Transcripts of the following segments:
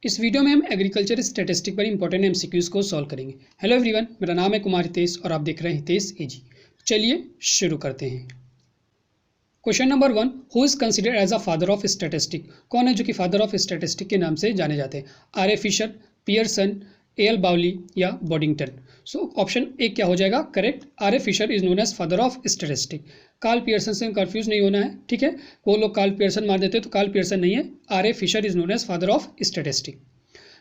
इस वीडियो में हम एग्रीकल्चर स्टैटिस्टिक पर इंपॉर्टेंट एमसीक्यूज़ को सॉल्व करेंगे। हेलो एवरीवन, मेरा नाम है कुमार हितेश और आप देख रहे हैं हितेश एजी। चलिए शुरू करते हैं। Question number 1, who is considered as a father of statistics. कौन है जो कि फादर ऑफ स्टैटिस्टिक के नाम से जाने जाते हैं? R A Fisher, Pearson, A L Bowley या बॉडिंगटन। सो ऑप्शन ए क्या हो जाएगा correct? R A Fisher is known as father of statistics. Karl Pearson से कंफ्यूज नहीं होना है, ठीक है। वो लोग कार्ल पियर्सन मार देते हैं तो कार्ल पियर्सन नहीं है, R A Fisher is known as father of statistics.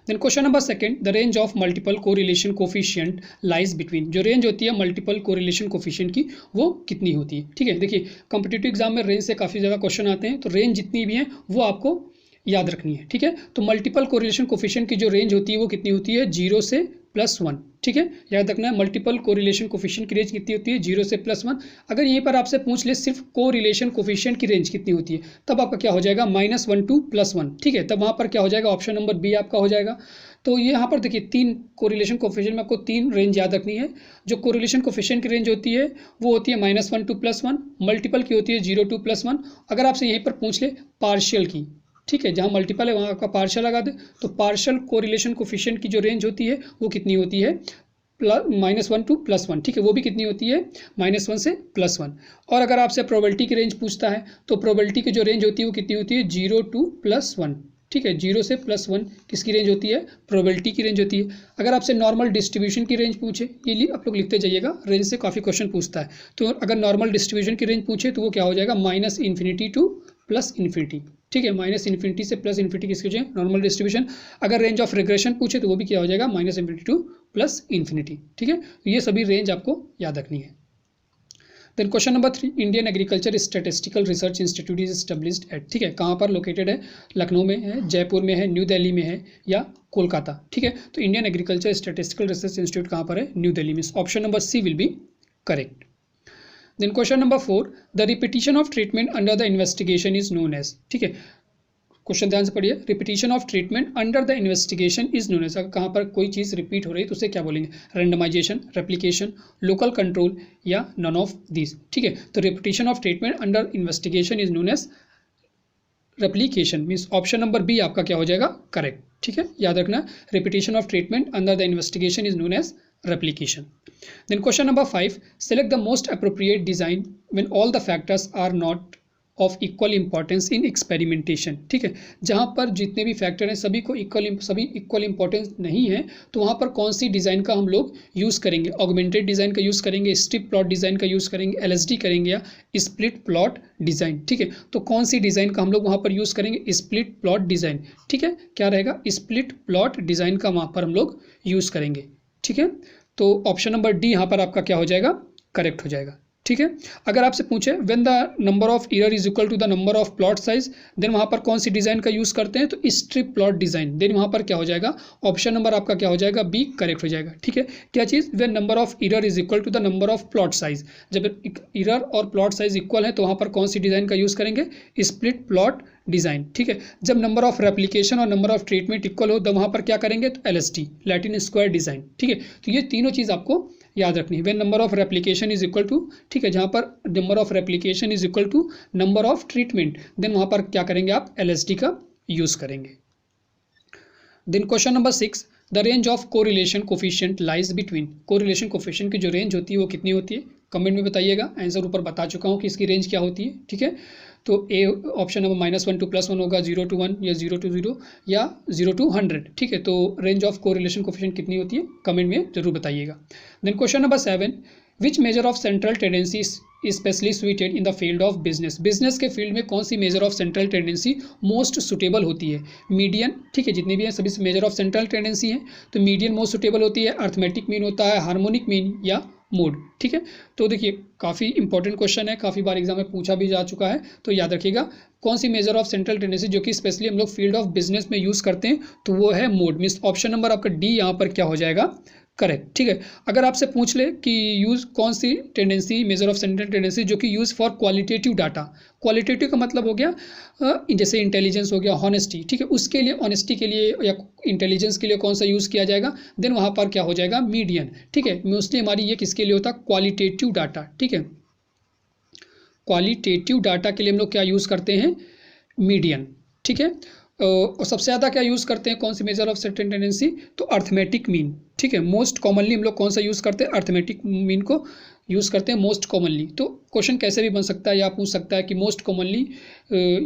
Then question number 2, the range of multiple correlation coefficient lies between. जो रेंज होती है मल्टीपल कोरिलेशन कोफिशिएंट की वो कितनी होती है? ठीक है, देखिए कॉम्पिटिटिव एग्जाम में रेंज से काफ़ी ज़्यादा क्वेश्चन आते हैं, तो रेंज जितनी भी है वो आपको याद रखनी है, ठीक है। तो मल्टीपल कोरिलेशन कोफिशिएंट की जो रेंज होती है वो कितनी होती है? 0 से +1, ठीक है। याद रखना है मल्टीपल कोरिलेशन कोफिशिएंट की रेंज कितनी होती है? 0 से +1। अगर यहीं पर आपसे पूछ ले सिर्फ कोरिलेशन कोफिशिएंट की रेंज कितनी होती है, तब आपका क्या हो जाएगा? -1 to +1, ठीक है। तब वहाँ पर क्या हो जाएगा? ऑप्शन नंबर बी आपका हो जाएगा। तो ये यहाँ पर देखिए 3 कोरिलेशन कोफिशिएंट में आपको 3 रेंज याद रखनी है। जो कोरिलेशन कोफिशिएंट की रेंज होती है वो होती है -1 to +1, मल्टीपल की होती है 0 to +1। अगर आपसे यहीं पर पूछ ले पार्शियल की, ठीक है, जहाँ मल्टीपल है वहाँ आपका पार्शियल लगा दे, तो पार्शियल कोरिलेशन कोफिशिएंट की जो रेंज होती है वो कितनी होती है? -1 to +1, ठीक है। वो भी कितनी होती है? -1 से +1। और अगर आपसे प्रोबेबिलिटी की रेंज पूछता है तो प्रोबेबिलिटी की जो रेंज होती है वो कितनी होती है? 0 to +1, ठीक है। 0 से +1 किसकी रेंज होती है? प्रोबेबिलिटी की रेंज होती है। अगर आपसे नॉर्मल डिस्ट्रीब्यूशन की रेंज पूछे, ये आप लोग लिखते जाइएगा, रेंज से काफ़ी क्वेश्चन पूछता है। तो अगर नॉर्मल डिस्ट्रीब्यूशन की रेंज पूछे तो वो क्या हो जाएगा? -∞ to +∞, ठीक है। -∞ से +∞ किसकी वजह? Normal distribution. अगर रेंज ऑफ रिग्रेशन पूछे तो वो भी क्या हो जाएगा? -∞ to +∞, ठीक है। तो ये सभी रेंज आपको याद रखनी है। Then question number 3, Indian Agriculture Statistical Research Institute is established at, ठीक है। कहाँ पर लोकेटेड है? लखनऊ में है, जयपुर में है, न्यू दिल्ली में है या कोलकाता, ठीक है। तो Indian Agriculture Statistical Research Institute कहाँ पर है? न्यू दिल्ली में। Option number C will be correct. Then question number 4, the repetition of treatment under the investigation is known as, ठीक है। क्वेश्चन ध्यान से पढ़िए। Repetition of treatment under the investigation is known as. अगर कहाँ पर कोई चीज़ रिपीट हो रही है तो उसे क्या बोलेंगे? रैंडमाइजेशन, रेप्लिकेशन, लोकल कंट्रोल या नन ऑफ दिस, ठीक है। तो repetition of treatment under investigation is known as replication. Means option number B आपका क्या हो जाएगा? करेक्ट, ठीक है। याद रखना, repetition of treatment under the investigation is known as replication. Then question number 5, select the most appropriate design when all the factors are not of equal importance in experimentation, ठीक है। जहाँ पर जितने भी फैक्टर हैं सभी इक्वल इंपॉर्टेंस नहीं है, तो वहाँ पर कौन सी डिज़ाइन का हम लोग यूज़ करेंगे? ऑगमेंटेड डिज़ाइन का यूज़ करेंगे, स्ट्रिप प्लॉट डिज़ाइन का यूज़ करेंगे, LSD करेंगे या स्प्लिट प्लॉट डिज़ाइन, ठीक है। तो कौन सी डिज़ाइन का हम लोग वहाँ पर यूज़ करेंगे? स्प्लिट प्लॉट डिज़ाइन, ठीक है। क्या रहेगा? स्प्लिट प्लॉट डिज़ाइन का वहाँ पर हम लोग यूज़ करेंगे, ठीक है। तो ऑप्शन नंबर डी यहाँ पर आपका क्या हो जाएगा? करेक्ट हो जाएगा, ठीक है। अगर आपसे पूछे when the number of error is equal to the number of plot size, then वहाँ पर कौन सी डिज़ाइन का यूज़ करते हैं? तो स्ट्रिप प्लॉट डिज़ाइन। देन वहाँ पर क्या हो जाएगा? ऑप्शन नंबर आपका क्या हो जाएगा? बी करेक्ट हो जाएगा, ठीक है। क्या चीज़? When number of error is equal to the number of plot size. जब एरर और प्लॉट साइज इक्वल है तो वहाँ पर कौन सी डिज़ाइन का यूज़ करेंगे? स्प्लिट प्लॉट डिज़ाइन, ठीक है। जब नंबर ऑफ रेप्लिकेशन और नंबर ऑफ ट्रीटमेंट इक्वल हो तो वहाँ पर क्या करेंगे? तो LSD, लैटिन स्क्वायर डिज़ाइन, ठीक है। तो ये तीनों चीज़ आपको याद रखनी है। When number of replication is equal to, ठीक है, जहाँ पर number of replication is equal to number of treatment, then वहाँ पर क्या करेंगे आप? LSD का यूज़ करेंगे। Then question number 6, the range of correlation coefficient lies between. Correlation coefficient की जो रेंज होती है वो कितनी होती है? कमेंट में बताइएगा। आंसर ऊपर बता चुका हूँ कि इसकी रेंज क्या होती है, ठीक है। तो ए ऑप्शन नंबर -1 to +1 होगा, 0 to 1 या 0 to 0 या 0 to 100, ठीक है। तो रेंज ऑफ कोरिलेशन कोफिशिएंट कितनी होती है? कमेंट में जरूर बताइएगा। Then question number 7, which measure of central tendency specially suited in the field of business. Business के फील्ड में कौन सी measure of central tendency most suitable होती है? मीडियन, ठीक है, जितने भी हैं सभी मेजर ऑफ सेंट्रल टेंडेंसी हैं, तो मीडियन मोस्ट सुटेबल होती है, अर्थमेटिक मीन होता है, हार्मोनिक मीन या मोड, ठीक है। तो देखिए काफ़ी इंपॉर्टेंट क्वेश्चन है, काफ़ी बार एग्जाम में पूछा भी जा चुका है, तो याद रखिएगा कौन सी मेजर ऑफ सेंट्रल टेंडेंसी जो कि स्पेशली हम लोग फील्ड ऑफ बिजनेस में यूज़ करते हैं, तो वो है मोड। मीन्स ऑप्शन नंबर आपका डी यहाँ पर क्या हो जाएगा? करेक्ट, ठीक है। अगर आपसे पूछ ले कि यूज़ कौन सी tendency measure of central tendency जो कि use for qualitative data, qualitative का मतलब हो गया जैसे इंटेलिजेंस हो गया, हॉनेस्टी, ठीक है, उसके लिए ऑनेस्टी के लिए या इंटेलिजेंस के लिए कौन सा यूज़ किया जाएगा? देन वहाँ पर क्या हो जाएगा? मीडियन, ठीक है। मोस्टली हमारी ये किसके लिए होता है? क्वालिटेटिव डाटा, ठीक है। क्वालिटेटिव डाटा के लिए हम लोग क्या यूज़ करते हैं? मीडियन, ठीक है। और सबसे ज़्यादा क्या यूज़ करते हैं, कौन सी मेजर ऑफ सर्टेन टेंडेंसी, तो अर्थमेटिक मीन, ठीक है। मोस्ट कॉमनली हम लोग कौन सा यूज़ करते हैं, अर्थमेटिक मीन को यूज़ करते हैं मोस्ट कॉमनली। तो क्वेश्चन कैसे भी बन सकता है या पूछ सकता है कि most commonly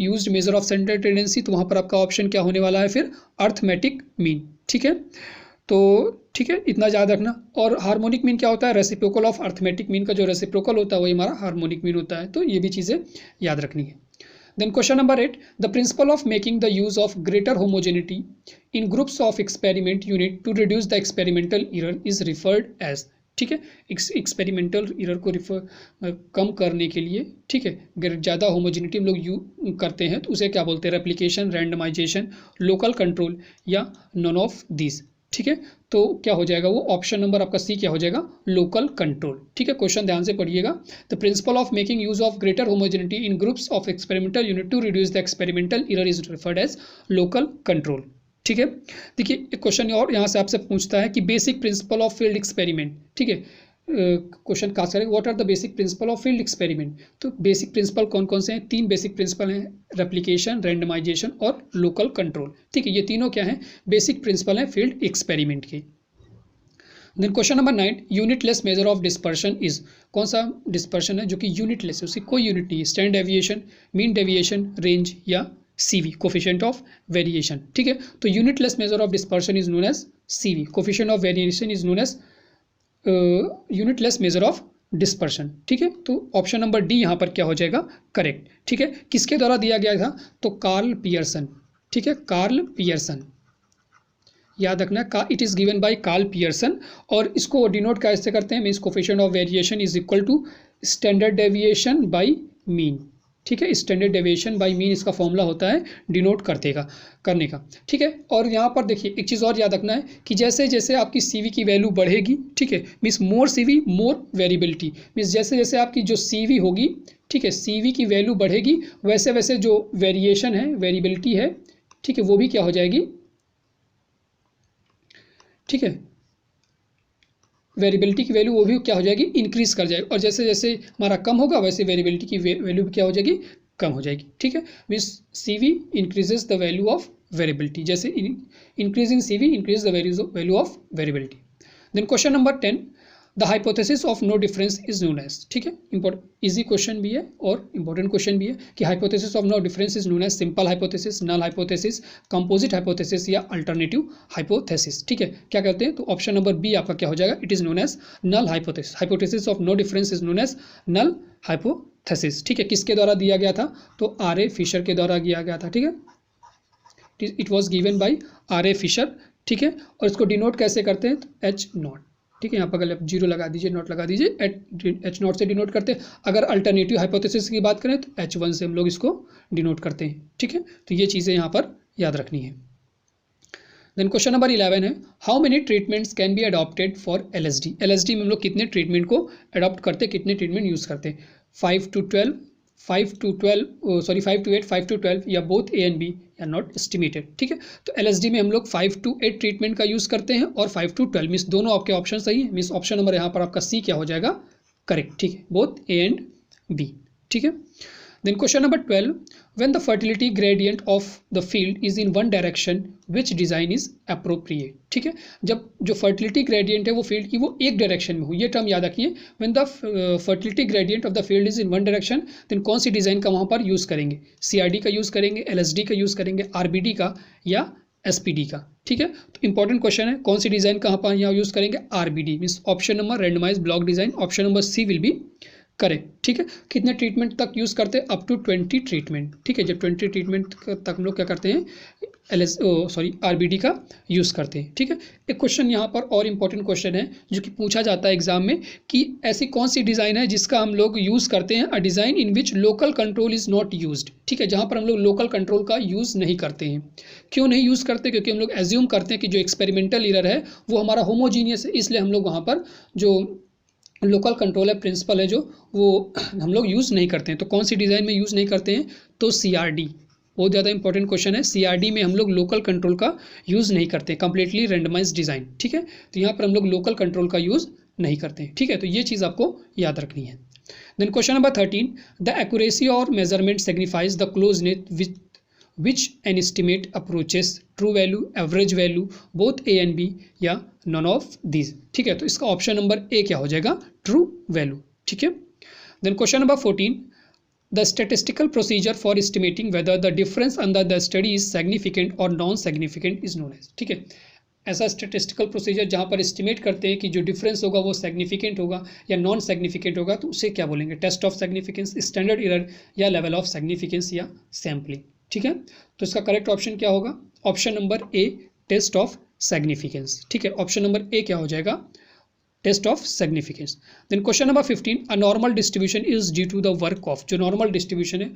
used major of central tendency, तो वहाँ पर आपका ऑप्शन क्या होने वाला है फिर, अर्थमेटिक मीन, ठीक है। तो ठीक है, इतना याद रखना। और हार्मोनिक मीन क्या होता है, रेसिप्रोकल ऑफ अर्थमेटिक मीन का जो रेसिप्रोकल होता है वही हमारा हार्मोनिक मीन होता है। तो ये भी चीज़ें याद रखनी है। Then question number 8, the principle of making the use of greater homogeneity in groups of experiment unit to reduce the experimental error is referred as, ठीक है। एक्सपेरिमेंटल एरर को कम करने के लिए, ठीक है, ज़्यादा होमोजेनिटी हम लोग यूज करते हैं तो उसे क्या बोलते हैं, रेप्लिकेशन, रैंडमाइजेशन, लोकल कंट्रोल या नॉन ऑफ दिस, ठीक है। तो क्या हो जाएगा वो, ऑप्शन नंबर आपका सी क्या हो जाएगा, लोकल कंट्रोल, ठीक है। क्वेश्चन ध्यान से पढ़िएगा। The principle of making use of greater homogeneity in groups of experimental unit to reduce the experimental error is referred as local control, ठीक है। देखिए एक क्वेश्चन और यहाँ से आपसे पूछता है कि basic principle of field experiment, ठीक है। क्वेश्चन कहा करें, what are the basic principle of field experiment. तो बेसिक प्रिंसिपल कौन कौन से हैं, 3 बेसिक प्रिंसिपल हैं, रेप्लिकेशन, रैंडमाइजेशन और लोकल कंट्रोल, ठीक है। ये तीनों क्या हैं, बेसिक प्रिंसिपल हैं फील्ड एक्सपेरिमेंट के। Then question number 9, unitless measure of dispersion is, कौन सा डिस्पर्शन है जो कि यूनिटलेस है, उसकी कोई यूनिट नहीं है, standard deviation, mean deviation, range या CV, कोफिशिएंट ऑफ वेरिएशन, ठीक है। तो unitless measure of dispersion is known as CV, coefficient of variation is known as unitless measure of dispersion, ठीक है। तो ऑप्शन नंबर डी यहाँ पर क्या हो जाएगा, करेक्ट, ठीक है। किसके द्वारा दिया गया था, तो कार्ल पियर्सन, ठीक है, कार्ल पियर्सन, याद रखना का, it is given by Karl Pearson. और इसको डिनोट कैसे करते हैं, means coefficient of variation is equal to standard deviation by mean, ठीक है। स्टैंडर्ड डेविएशन बाय मीन इसका फॉर्मूला होता है डिनोट करने का, ठीक है। और यहाँ पर देखिए एक चीज़ और याद रखना है कि जैसे जैसे आपकी CV की वैल्यू बढ़ेगी, ठीक है, मीन्स मोर CV मोर वेरिएबिलिटी, मीन्स जैसे जैसे आपकी जो CV होगी, ठीक है, CV की वैल्यू बढ़ेगी वैसे वैसे जो वेरिएशन है, वेरिएबिलिटी है, ठीक है, वो भी क्या हो जाएगी, ठीक है, वेरिएबिलिटी की वैल्यू वो भी क्या हो जाएगी, इंक्रीज कर जाएगी। और जैसे जैसे हमारा कम होगा वैसे वेरिएबिलिटी की वैल्यू भी क्या हो जाएगी, कम हो जाएगी, ठीक है। Means CV increases the value of variability, जैसे increasing CV increase the value of variability. Then question number 10, the hypothesis of no difference is known as, ठीक है। इजी क्वेश्चन भी है और इंपॉर्टेंट क्वेश्चन भी है कि hypothesis of no difference is known as simple hypothesis, null hypothesis, composite hypothesis या alternative hypothesis, ठीक है। क्या कहते हैं, तो ऑप्शन नंबर बी आपका क्या हो जाएगा, it is known as null hypothesis, hypothesis of no difference is known as null hypothesis, ठीक है। किसके द्वारा दिया गया था, तो R.A. फिशर के द्वारा दिया गया था, ठीक है। It was given by R.A. Fisher, ठीक है। और इसको डिनोट कैसे करते हैं, तो H0, ठीक है। यहाँ पर अगर आप 0 लगा दीजिए, नोट लगा दीजिए, H0 से डिनोट करते हैं। अगर अल्टरनेटिव हाइपोथेसिस की बात करें तो H1 से हम लोग इसको डिनोट करते हैं, ठीक है। तो ये चीज़ें यहाँ पर याद रखनी है। देन क्वेश्चन नंबर 11 है, how many treatments can be adopted for LSD। LSD में हम लोग कितने ट्रीटमेंट को अडॉप्ट करते हैं, कितने ट्रीटमेंट यूज़ करते हैं, 5 to 8, 5 to 12 या बोथ A and B या नॉट एस्टिमेटेड, ठीक है। तो LSD में हम लोग 5 to 8 ट्रीटमेंट का यूज़ करते हैं और 5 to 12 मीन्स दोनों आपके ऑप्शन सही है, मीन्स ऑप्शन नंबर यहाँ पर आपका C क्या हो जाएगा, करेक्ट, ठीक है, बोथ A and B, ठीक है। Then question number 12, when the fertility gradient of the field is in one direction which design is appropriate, ठीक है। जब जो फर्टिलिटी ग्रेडियंट है वो फील्ड की वो एक डायरेक्शन में हो, ये टर्म याद रखिए, when the fertility gradient of the field is in one direction, then कौन सी डिज़ाइन का वहाँ पर यूज़ करेंगे, CRD का यूज़ करेंगे, LSD का यूज़ करेंगे, RBD का या SPD का, ठीक है। तो इंपॉर्टेंट क्वेश्चन है, कौन सी डिज़ाइन कहाँ पर यहाँ यूज़ करेंगे, RBD means option number randomise block design, option number C will be correct, ठीक है। कितने ट्रीटमेंट तक यूज़ करते हैं, अप टू 20 ट्रीटमेंट, ठीक है। जब 20 ट्रीटमेंट तक हम लोग क्या करते हैं, RBD का यूज़ करते हैं, ठीक है। एक क्वेश्चन यहाँ पर और इम्पोर्टेंट क्वेश्चन है जो कि पूछा जाता है एग्जाम में कि ऐसी कौन सी डिज़ाइन है जिसका हम लोग यूज़ करते हैं, a design in which local control is not used, ठीक है, जहाँ पर हम लोग लोकल कंट्रोल का यूज़ नहीं करते हैं। क्यों नहीं यूज़ करते, क्योंकि हम लोग एज्यूम करते हैं कि जो एक्सपेरिमेंटल एरर है वो हमारा होमोजीनियस है, इसलिए हम लोग वहाँ पर जो लोकल कंट्रोल है, प्रिंसिपल है जो, वो हम लोग यूज़ नहीं करते हैं। तो कौन सी डिज़ाइन में यूज़ नहीं करते हैं, तो CRD, बहुत ज़्यादा इंपॉर्टेंट क्वेश्चन है। CRD में हम लोग लोकल कंट्रोल का यूज़ नहीं करते, कंप्लीटली रेंडमाइज डिज़ाइन, ठीक है। तो यहाँ पर हम लोग लोकल कंट्रोल का यूज़ नहीं करते हैं, ठीक है। तो ये चीज़ आपको याद रखनी है। Then question number 13, the accuracy और measurement signifies the closeness which an estimate approaches true value, average value, both A and B, या नॉन ऑफ दीज। ठीक है, तो इसका ऑप्शन नंबर ए क्या हो जाएगा, ट्रू वैल्यू। ठीक है, then question number 14, the statistical procedure for estimating whether the difference under the study is significant और non significant is known as. ठीक है, ऐसा स्टैटिस्टिकल प्रोसीजर जहाँ पर एस्टिमेट करते हैं कि जो डिफरेंस होगा वो सिग्निफिकेंट होगा या नॉन सिग्निफिकेंट होगा, तो उसे क्या बोलेंगे, test of significance, standard error, या लेवल ऑफ सिग्निफिकेंस, या सैम्पलिंग। ठीक है, तो इसका करेक्ट ऑप्शन क्या होगा, option number A, test of significance. ठीक है, ऑप्शन नंबर ए क्या हो जाएगा, test of significance. Then question number 15, a normal distribution is due to the work of, जो नॉर्मल डिस्ट्रीब्यूशन है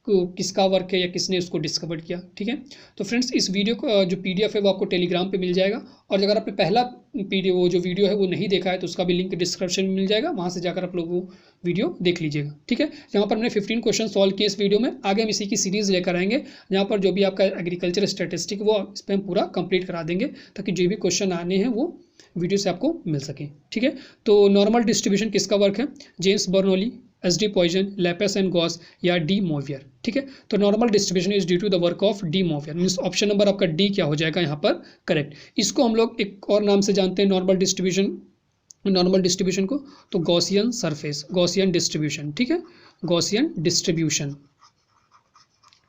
किसका वर्क है या किसने उसको डिस्कवर किया। ठीक है, तो फ्रेंड्स इस वीडियो को जो पीडीएफ है वो आपको टेलीग्राम पे मिल जाएगा, और अगर आपने पहला पीडीएफ वो जो वीडियो है वो नहीं देखा है तो उसका भी लिंक डिस्क्रिप्शन में मिल जाएगा, वहाँ से जाकर आप लोग वो वीडियो देख लीजिएगा। ठीक है, यहाँ पर हमने 15 क्वेश्चन सॉल्व किए इस वीडियो में। आगे हम इसी की सीरीज लेकर आएंगे जहाँ पर जो भी आपका एग्रीकल्चर स्टैटिस्टिक वो इस पर हम पूरा कंप्लीट करा देंगे, ताकि जो भी क्वेश्चन आने हैं वो वीडियो से आपको मिल सके। ठीक है, तो नॉर्मल डिस्ट्रीब्यूशन किसका वर्क है, James Bernoulli, S D. Poisson, Laplace and Gauss, या डी मोवियर। ठीक है, तो normal distribution is due to the work of de Moivre, means option number आपका डी क्या हो जाएगा यहाँ पर करेक्ट। इसको हम लोग एक और नाम से जानते हैं नॉर्मल डिस्ट्रीब्यूशन को, तो गॉसियन सरफेस, गॉसियन डिस्ट्रीब्यूशन। ठीक है, गॉसियन डिस्ट्रीब्यूशन।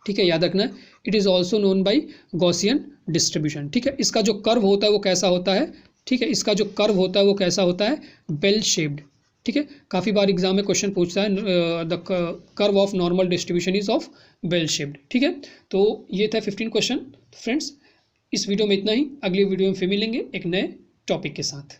ठीक है, याद रखना है, it is also known by Gaussian distribution. ठीक है, इसका जो कर्व होता है वो कैसा होता है, ठीक है, इसका जो कर्व होता है वो कैसा होता है, बेल शेप्ड। ठीक है, काफ़ी बार एग्जाम में क्वेश्चन पूछता है the curve of normal distribution is of bell shaped. ठीक है, तो ये था 15 क्वेश्चन। फ्रेंड्स इस वीडियो में इतना ही, अगली वीडियो में फिर मिलेंगे एक नए टॉपिक के साथ।